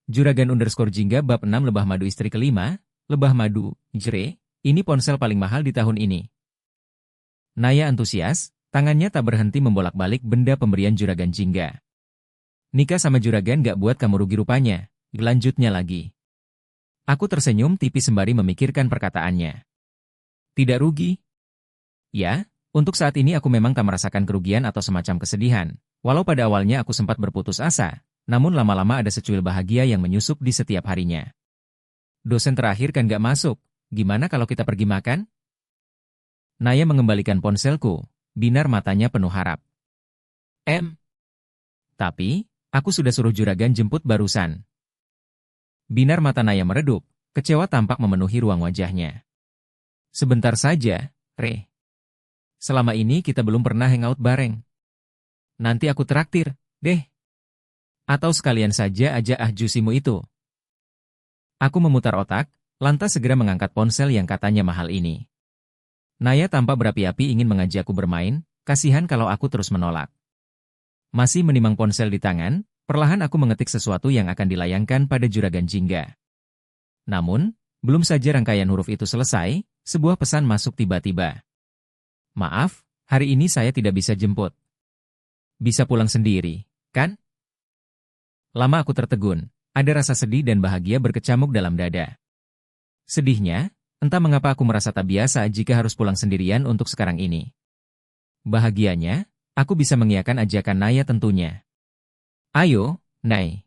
Juragan_Jingga bab 6 lebah madu istri kelima, lebah madu, jre, ini ponsel paling mahal di tahun ini. Naya antusias, tangannya tak berhenti membolak-balik benda pemberian Juragan Jingga. Nikah sama Juragan gak buat kamu rugi rupanya, lanjutnya lagi. Aku tersenyum tipis sembari memikirkan perkataannya. Tidak rugi? Ya, untuk saat ini aku memang tak merasakan kerugian atau semacam kesedihan, walau pada awalnya aku sempat berputus asa. Namun lama-lama ada secuil bahagia yang menyusup di setiap harinya. Dosen terakhir kan gak masuk, gimana kalau kita pergi makan? Naya mengembalikan ponselku, binar matanya penuh harap. Tapi, aku sudah suruh Juragan jemput barusan. Binar mata Naya meredup, kecewa tampak memenuhi ruang wajahnya. Sebentar saja, Re. Selama ini kita belum pernah hangout bareng. Nanti aku traktir, deh. Atau sekalian saja aja jusimu itu. Aku memutar otak, lantas segera mengangkat ponsel yang katanya mahal ini. Naya tampak berapi-api ingin mengajakku bermain, kasihan kalau aku terus menolak. Masih menimang ponsel di tangan, perlahan aku mengetik sesuatu yang akan dilayangkan pada Juragan Jingga. Namun, belum saja rangkaian huruf itu selesai, sebuah pesan masuk tiba-tiba. Maaf, hari ini saya tidak bisa jemput. Bisa pulang sendiri, kan? Lama aku tertegun, ada rasa sedih dan bahagia berkecamuk dalam dada. Sedihnya, entah mengapa aku merasa tak biasa jika harus pulang sendirian untuk sekarang ini. Bahagianya, aku bisa mengiyakan ajakan Naya tentunya. Ayo, Nay.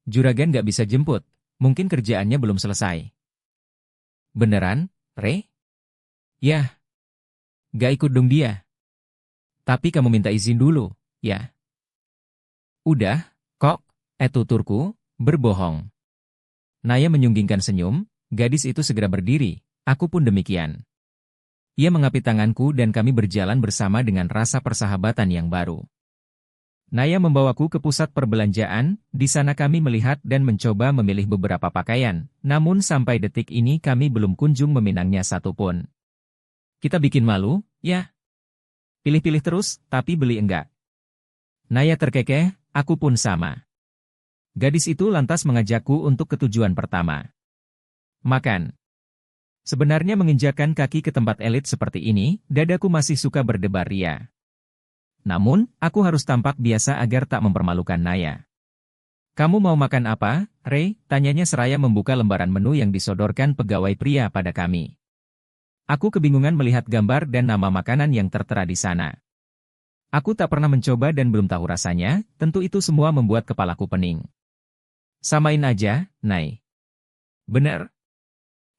Juragan gak bisa jemput, mungkin kerjaannya belum selesai. Beneran, Re? Yah. Gak ikut dong dia. Tapi kamu minta izin dulu, ya? Udah, kok. Tuturku, berbohong. Naya menyunggingkan senyum, gadis itu segera berdiri, aku pun demikian. Ia mengapi tanganku dan kami berjalan bersama dengan rasa persahabatan yang baru. Naya membawaku ke pusat perbelanjaan, di sana kami melihat dan mencoba memilih beberapa pakaian, namun sampai detik ini kami belum kunjung meminangnya satupun. Kita bikin malu, ya? Pilih-pilih terus, tapi beli enggak. Naya terkekeh, aku pun sama. Gadis itu lantas mengajakku untuk ketujuan pertama. Makan. Sebenarnya menginjakan kaki ke tempat elit seperti ini, dadaku masih suka berdebar ria. Namun, aku harus tampak biasa agar tak mempermalukan Naya. Kamu mau makan apa, Rey? Tanyanya seraya membuka lembaran menu yang disodorkan pegawai pria pada kami. Aku kebingungan melihat gambar dan nama makanan yang tertera di sana. Aku tak pernah mencoba dan belum tahu rasanya, tentu itu semua membuat kepalaku pening. Samain aja, Nay. Bener.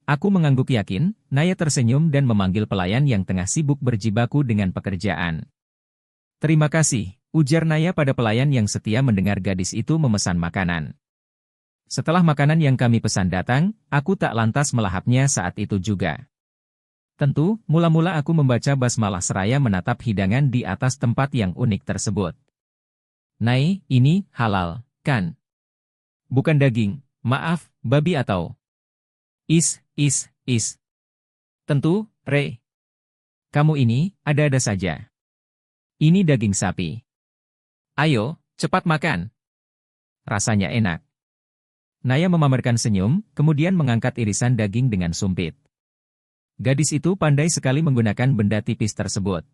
Aku mengangguk yakin, Naya tersenyum dan memanggil pelayan yang tengah sibuk berjibaku dengan pekerjaan. Terima kasih, ujar Naya pada pelayan yang setia mendengar gadis itu memesan makanan. Setelah makanan yang kami pesan datang, aku tak lantas melahapnya saat itu juga. Tentu, mula-mula aku membaca basmalah seraya menatap hidangan di atas tempat yang unik tersebut. Nay, ini halal, kan? Bukan daging, maaf, babi atau... Is. Tentu, Rey. Kamu ini, ada-ada saja. Ini daging sapi. Ayo, cepat makan. Rasanya enak. Naya memamerkan senyum, kemudian mengangkat irisan daging dengan sumpit. Gadis itu pandai sekali menggunakan benda tipis tersebut.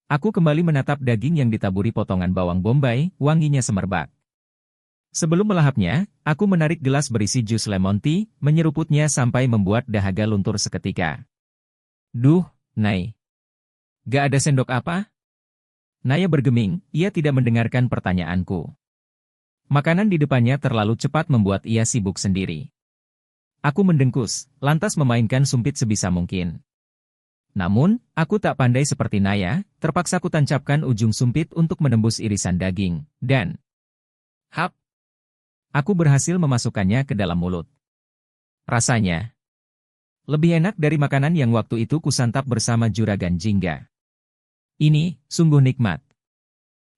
Aku kembali menatap daging yang ditaburi potongan bawang bombay, wanginya semerbak. Sebelum melahapnya, aku menarik gelas berisi jus lemon tea, menyeruputnya sampai membuat dahaga luntur seketika. Duh, Nay. Gak ada sendok apa? Naya bergeming, ia tidak mendengarkan pertanyaanku. Makanan di depannya terlalu cepat membuat ia sibuk sendiri. Aku mendengkus, lantas memainkan sumpit sebisa mungkin. Namun, aku tak pandai seperti Naya, terpaksa ku tancapkan ujung sumpit untuk menembus irisan daging, dan... Hap! Aku berhasil memasukkannya ke dalam mulut. Rasanya lebih enak dari makanan yang waktu itu kusantap bersama Juragan Jingga. Ini sungguh nikmat.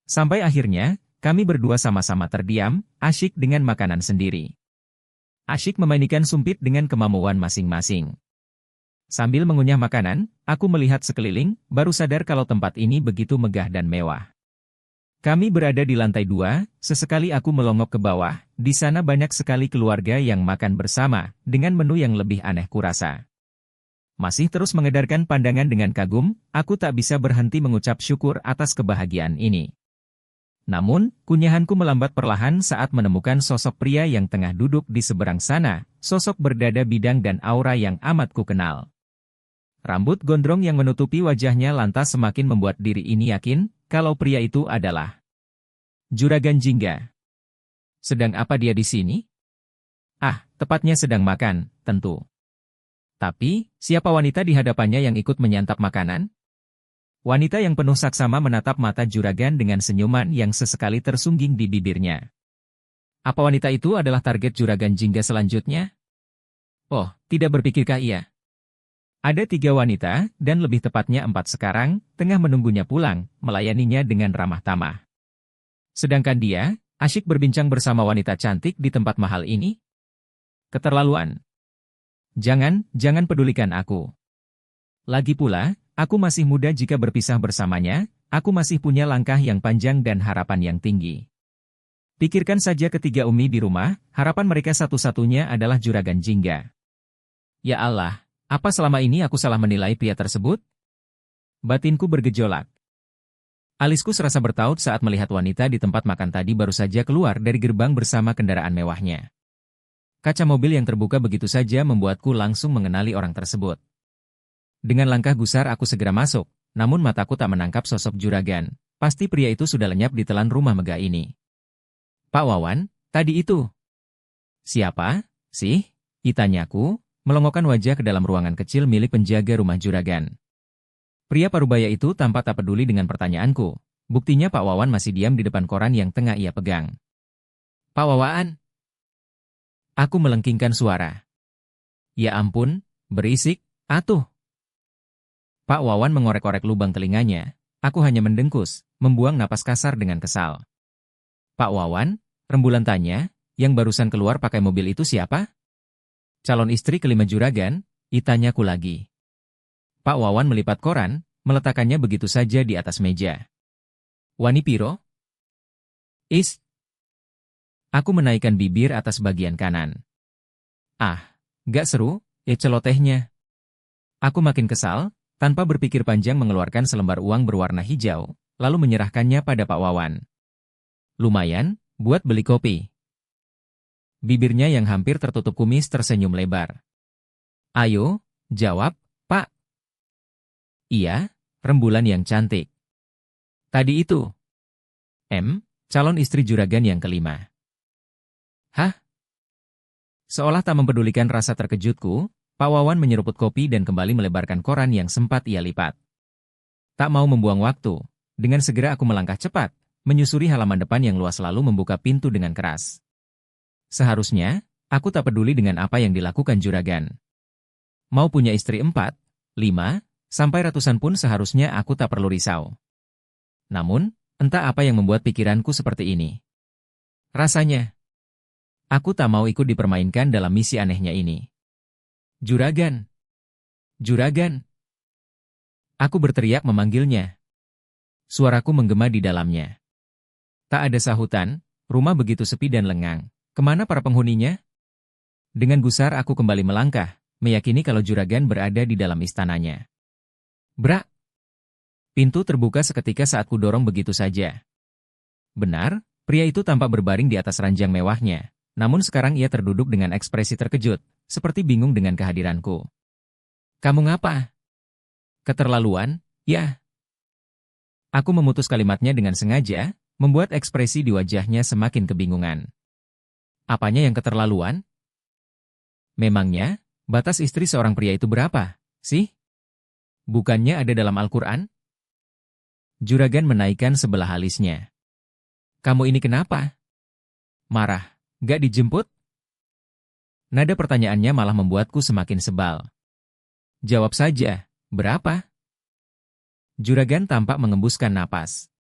Sampai akhirnya, kami berdua sama-sama terdiam, asyik dengan makanan sendiri. Asyik memainkan sumpit dengan kemampuan masing-masing. Sambil mengunyah makanan, aku melihat sekeliling, baru sadar kalau tempat ini begitu megah dan mewah. Kami berada di lantai 2, sesekali aku melongok ke bawah, di sana banyak sekali keluarga yang makan bersama, dengan menu yang lebih aneh kurasa. Masih terus mengedarkan pandangan dengan kagum, aku tak bisa berhenti mengucap syukur atas kebahagiaan ini. Namun, kunyahanku melambat perlahan saat menemukan sosok pria yang tengah duduk di seberang sana, sosok berdada bidang dan aura yang amat ku kenal. Rambut gondrong yang menutupi wajahnya lantas semakin membuat diri ini yakin, kalau pria itu adalah Juragan Jingga. Sedang apa dia di sini? Ah, tepatnya sedang makan, tentu. Tapi, siapa wanita di hadapannya yang ikut menyantap makanan? Wanita yang penuh saksama menatap mata Juragan dengan senyuman yang sesekali tersungging di bibirnya. Apa wanita itu adalah target Juragan Jingga selanjutnya? Oh, tidak berpikirkah ia? Ada 3 wanita, dan lebih tepatnya 4 sekarang, tengah menunggunya pulang, melayaninya dengan ramah tamah. Sedangkan dia, asyik berbincang bersama wanita cantik di tempat mahal ini? Keterlaluan. Jangan pedulikan aku. Lagi pula, aku masih muda jika berpisah bersamanya, aku masih punya langkah yang panjang dan harapan yang tinggi. Pikirkan saja ketiga Umi di rumah, harapan mereka satu-satunya adalah Juragan Jingga. Ya Allah. Apa selama ini aku salah menilai pria tersebut? Batinku bergejolak. Alisku serasa bertaut saat melihat wanita di tempat makan tadi baru saja keluar dari gerbang bersama kendaraan mewahnya. Kaca mobil yang terbuka begitu saja membuatku langsung mengenali orang tersebut. Dengan langkah gusar aku segera masuk, namun mataku tak menangkap sosok Juragan. Pasti pria itu sudah lenyap di telan rumah megah ini. Pak Wawan, tadi itu. Siapa, sih? Itanyaku, melongokkan wajah ke dalam ruangan kecil milik penjaga rumah Juragan. Pria parubaya itu tampak tak peduli dengan pertanyaanku. Buktinya Pak Wawan masih diam di depan koran yang tengah ia pegang. Pak Wawan. Aku melengkingkan suara. Ya ampun, berisik, atuh. Pak Wawan mengorek-orek lubang telinganya. Aku hanya mendengkus, membuang napas kasar dengan kesal. Pak Wawan, rembulan tanya, yang barusan keluar pakai mobil itu siapa? Calon istri kelima Juragan, itanyaku lagi. Pak Wawan melipat koran, meletakkannya begitu saja di atas meja. Wani piro? Is. Aku menaikkan bibir atas bagian kanan. Ah, gak seru, celotehnya. Aku makin kesal, tanpa berpikir panjang mengeluarkan selembar uang berwarna hijau, lalu menyerahkannya pada Pak Wawan. Lumayan, buat beli kopi. Bibirnya yang hampir tertutup kumis tersenyum lebar. Ayo, jawab, Pak. Iya, rembulan yang cantik. Tadi itu. Calon istri Juragan yang kelima. Hah? Seolah tak mempedulikan rasa terkejutku, Pak Wawan menyeruput kopi dan kembali melebarkan koran yang sempat ia lipat. Tak mau membuang waktu, dengan segera aku melangkah cepat, menyusuri halaman depan yang luas lalu membuka pintu dengan keras. Seharusnya, aku tak peduli dengan apa yang dilakukan Juragan. Mau punya istri 4, 5, sampai ratusan pun seharusnya aku tak perlu risau. Namun, entah apa yang membuat pikiranku seperti ini. Rasanya, aku tak mau ikut dipermainkan dalam misi anehnya ini. Juragan! Juragan! Aku berteriak memanggilnya. Suaraku menggema di dalamnya. Tak ada sahutan, rumah begitu sepi dan lengang. Kemana para penghuninya? Dengan gusar aku kembali melangkah, meyakini kalau Juragan berada di dalam istananya. Brak! Pintu terbuka seketika saat ku dorong begitu saja. Benar, pria itu tampak berbaring di atas ranjang mewahnya, namun sekarang ia terduduk dengan ekspresi terkejut, seperti bingung dengan kehadiranku. Kamu ngapa? Keterlaluan, ya. Aku memutus kalimatnya dengan sengaja, membuat ekspresi di wajahnya semakin kebingungan. Apanya yang keterlaluan? Memangnya, batas istri seorang pria itu berapa, sih? Bukannya ada dalam Al-Quran? Juragan menaikkan sebelah alisnya. Kamu ini kenapa? Marah, gak dijemput? Nada pertanyaannya malah membuatku semakin sebal. Jawab saja, berapa? Juragan tampak mengembuskan napas.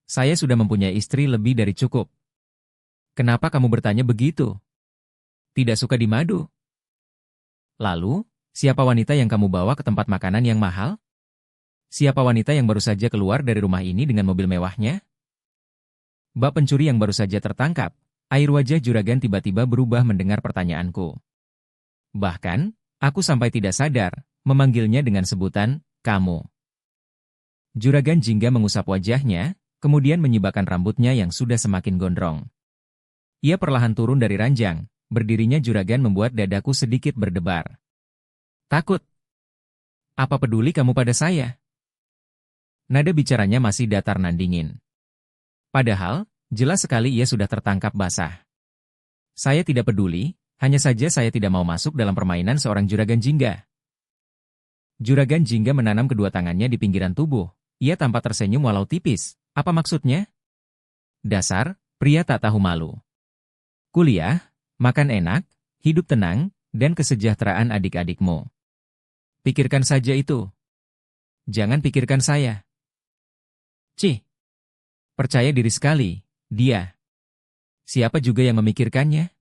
Saya sudah mempunyai istri lebih dari cukup. Kenapa kamu bertanya begitu? Tidak suka dimadu? Lalu, siapa wanita yang kamu bawa ke tempat makanan yang mahal? Siapa wanita yang baru saja keluar dari rumah ini dengan mobil mewahnya? Bak pencuri yang baru saja tertangkap, air wajah juragan tiba-tiba berubah mendengar pertanyaanku. Bahkan, aku sampai tidak sadar, memanggilnya dengan sebutan, kamu. Juragan Jingga mengusap wajahnya, kemudian menyibakkan rambutnya yang sudah semakin gondrong. Ia perlahan turun dari ranjang, berdirinya juragan membuat dadaku sedikit berdebar. Takut. Apa peduli kamu pada saya? Nada bicaranya masih datar nan dingin. Padahal, jelas sekali ia sudah tertangkap basah. Saya tidak peduli, hanya saja saya tidak mau masuk dalam permainan seorang juragan Jingga. Juragan Jingga menanam kedua tangannya di pinggiran tubuh. Ia tampak tersenyum walau tipis. Apa maksudnya? Dasar, pria tak tahu malu. Kuliah, makan enak, hidup tenang, dan kesejahteraan adik-adikmu. Pikirkan saja itu. Jangan pikirkan saya. Cih. Percaya diri sekali, dia. Siapa juga yang memikirkannya?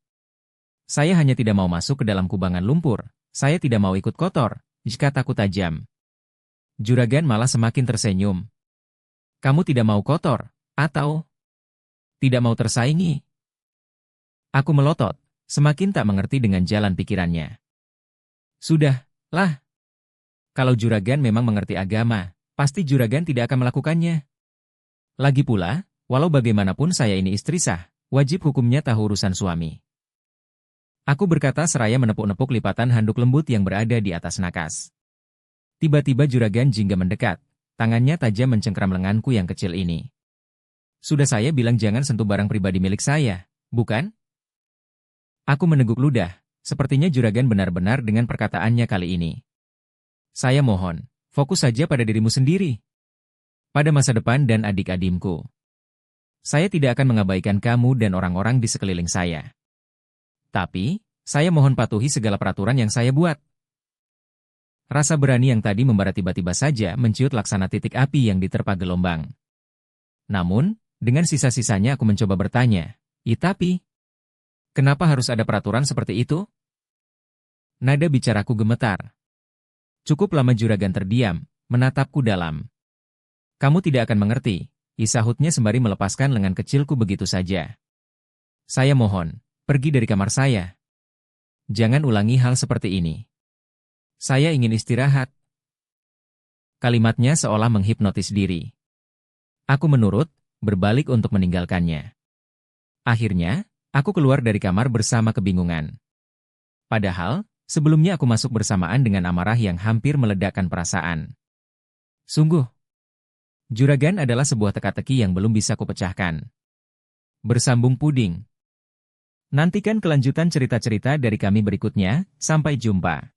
Saya hanya tidak mau masuk ke dalam kubangan lumpur. Saya tidak mau ikut kotor, jika takut tajam. Juragan malah semakin tersenyum. Kamu tidak mau kotor, atau tidak mau tersaingi? Aku melotot, semakin tak mengerti dengan jalan pikirannya. Sudah, lah. Kalau juragan memang mengerti agama, pasti juragan tidak akan melakukannya. Lagi pula, walau bagaimanapun saya ini istri sah, wajib hukumnya tahu urusan suami. Aku berkata seraya menepuk-nepuk lipatan handuk lembut yang berada di atas nakas. Tiba-tiba juragan Jingga mendekat, tangannya tajam mencengkram lenganku yang kecil ini. Sudah saya bilang jangan sentuh barang pribadi milik saya, bukan? Aku meneguk ludah, sepertinya juragan benar-benar dengan perkataannya kali ini. Saya mohon, fokus saja pada dirimu sendiri. Pada masa depan dan adik-adimku. Saya tidak akan mengabaikan kamu dan orang-orang di sekeliling saya. Tapi, saya mohon patuhi segala peraturan yang saya buat. Rasa berani yang tadi membara tiba-tiba saja menciut laksana titik api yang diterpa gelombang. Namun, dengan sisa-sisanya aku mencoba bertanya, tapi, kenapa harus ada peraturan seperti itu? Nada bicaraku gemetar. Cukup lama juragan terdiam, menatapku dalam. Kamu tidak akan mengerti, sahutnya sembari melepaskan lengan kecilku begitu saja. Saya mohon, pergi dari kamar saya. Jangan ulangi hal seperti ini. Saya ingin istirahat. Kalimatnya seolah menghipnotis diri. Aku menurut, berbalik untuk meninggalkannya. Akhirnya, aku keluar dari kamar bersama kebingungan. Padahal, sebelumnya aku masuk bersamaan dengan amarah yang hampir meledakkan perasaan. Sungguh, juragan adalah sebuah teka-teki yang belum bisa kupecahkan. Bersambung puding. Nantikan kelanjutan cerita-cerita dari kami berikutnya, sampai jumpa.